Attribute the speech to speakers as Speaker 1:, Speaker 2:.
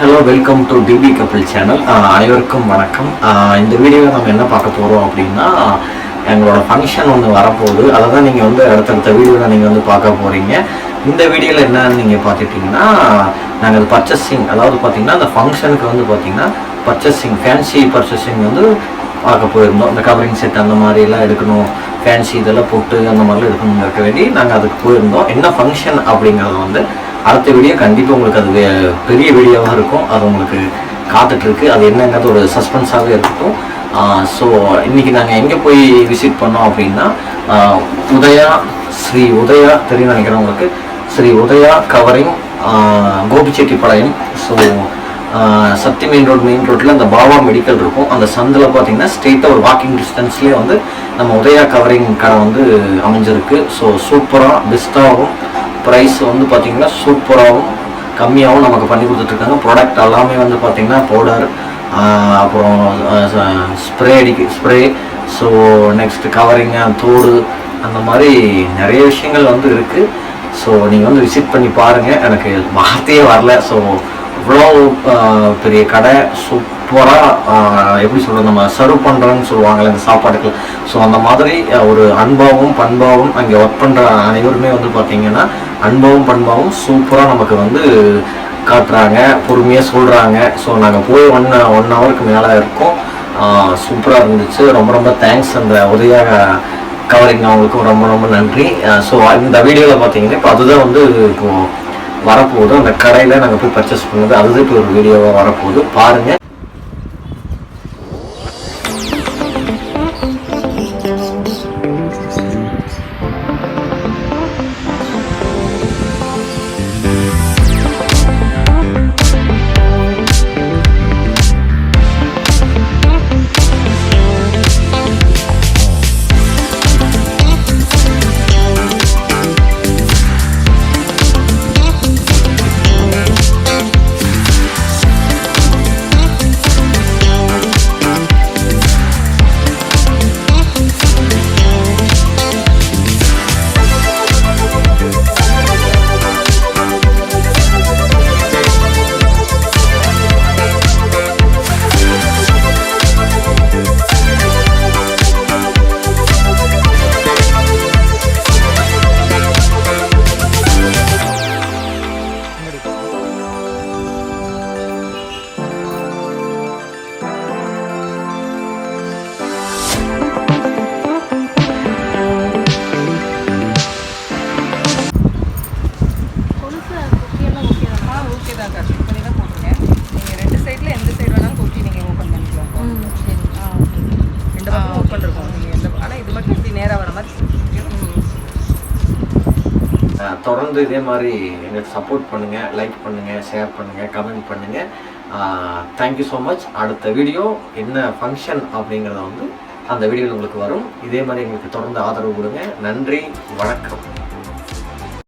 Speaker 1: Hello welcome to DP couple channel. அனைவருக்கும் வணக்கம். இந்த வீடியோவில் நம்ம என்ன பார்க்க போகிறோம் அப்படின்னா, எங்களோட ஃபங்க்ஷன் ஒன்று வரப்போகுது. அதை தான் நீங்கள் வந்து அடுத்தடுத்த வீடியோவில் நீங்கள் வந்து பார்க்க போகிறீங்க. இந்த வீடியோவில் என்னன்னு நீங்கள் பார்த்துட்டிங்கன்னா, நாங்கள் பர்ச்சேசிங், அதாவது பார்த்திங்கன்னா அந்த ஃபங்க்ஷனுக்கு வந்து பார்த்திங்கன்னா பர்ச்சேசிங், ஃபேன்சி பர்ச்சேசிங் வந்து பார்க்க போயிருந்தோம். இந்த கவரிங் செட் அந்த மாதிரிலாம் எடுக்கணும், ஃபேன்சி இதெல்லாம் போட்டு அந்த மாதிரிலாம் எடுக்கணுங்கிறக்க வேண்டி நாங்கள் அதுக்கு போயிருந்தோம். என்ன ஃபங்க்ஷன் அப்படிங்கிறது வந்து அடுத்த வீடியோ கண்டிப்பாக உங்களுக்கு அது பெரிய வீடியோவாக இருக்கும். அது உங்களுக்கு காத்துட்ருக்கு. அது என்னங்கிறது ஒரு சஸ்பென்ஸாகவே இருக்கட்டும். ஸோ இன்றைக்கி நாங்கள் எங்கே போய் விசிட் பண்ணோம் அப்படின்னா, ஸ்ரீ உதயா தெரியும் நினைக்கிறேன் உங்களுக்கு. ஸ்ரீ உதயா கவரிங், கோபிச்செட்டிப்பாளையம். ஸோ சக்தி மெயின் ரோட்டில் அந்த பாபா மெடிக்கல் இருக்கும். அந்த சந்தில் பார்த்தீங்கன்னா ஸ்ட்ரெயிட்டாக ஒரு வாக்கிங் டிஸ்டன்ஸ்லேயே வந்து நம்ம உதயா கவரிங் கடை வந்து அமைஞ்சிருக்கு. ஸோ சூப்பராக பெஸ்ட்டாகவும், ப்ரைஸ் வந்து பார்த்திங்கன்னா சூப்பராகவும் கம்மியாகவும் நமக்கு பண்ணி கொடுத்துட்ருக்காங்க. ப்ராடக்ட் எல்லாமே வந்து பார்த்திங்கன்னா பவுடர், அப்புறம் ஸ்ப்ரே, ஸோ நெக்ஸ்ட்டு கவரிங்கு, தோடு, அந்த மாதிரி நிறைய விஷயங்கள் வந்து இருக்குது. ஸோ நீங்கள் வந்து விசிட் பண்ணி பாருங்கள். எனக்கு வார்த்தையே வரல. ஸோ இவ்வளோ பெரிய கடை, சூப்பராக எப்படி சொல்கிறது, நம்ம சர்வ் பண்ணுறோன்னு சொல்லுவாங்கள்ல இந்த சாப்பாடுக்கு. ஸோ அந்த மாதிரி ஒரு அன்பாகவும் பண்பாகவும் அங்கே ஒர்க் பண்ணுற அனைவருமே வந்து பார்த்திங்கன்னா அன்பாகவும் பண்பாகவும் சூப்பராக நமக்கு வந்து காட்டுறாங்க, பொறுமையாக சொல்கிறாங்க. ஸோ நாங்கள் போய் ஒன் ஹவருக்கு மேலே இருக்கோம். சூப்பராக இருந்துச்சு. ரொம்ப தேங்க்ஸ் அந்த உதயா கவரிங் அவங்களுக்கும் ரொம்ப நன்றி. ஸோ இந்த வீடியோவில் பார்த்தீங்கன்னா இப்போ அதுதான் வந்து இப்போது வரப்போகுது. அந்த கடையில் நாங்கள் போய் பர்ச்சேஸ் பண்ணுறது அதுதான் இப்போ ஒரு வீடியோவாக வரப்போகுது. பாருங்கள். தொடர்ந்து இதே மாதிரி எங்களுக்கு சப்போர்ட் பண்ணுங்கள், லைக் பண்ணுங்கள், ஷேர் பண்ணுங்கள், கமெண்ட் பண்ணுங்கள். Thank you so much. அடுத்த வீடியோ என்ன ஃபங்க்ஷன் அப்படிங்கிறத வந்து அந்த வீடியோவில் உங்களுக்கு வரும். இதே மாதிரி எங்களுக்கு தொடர்ந்து ஆதரவு கொடுங்க. நன்றி, வணக்கம்.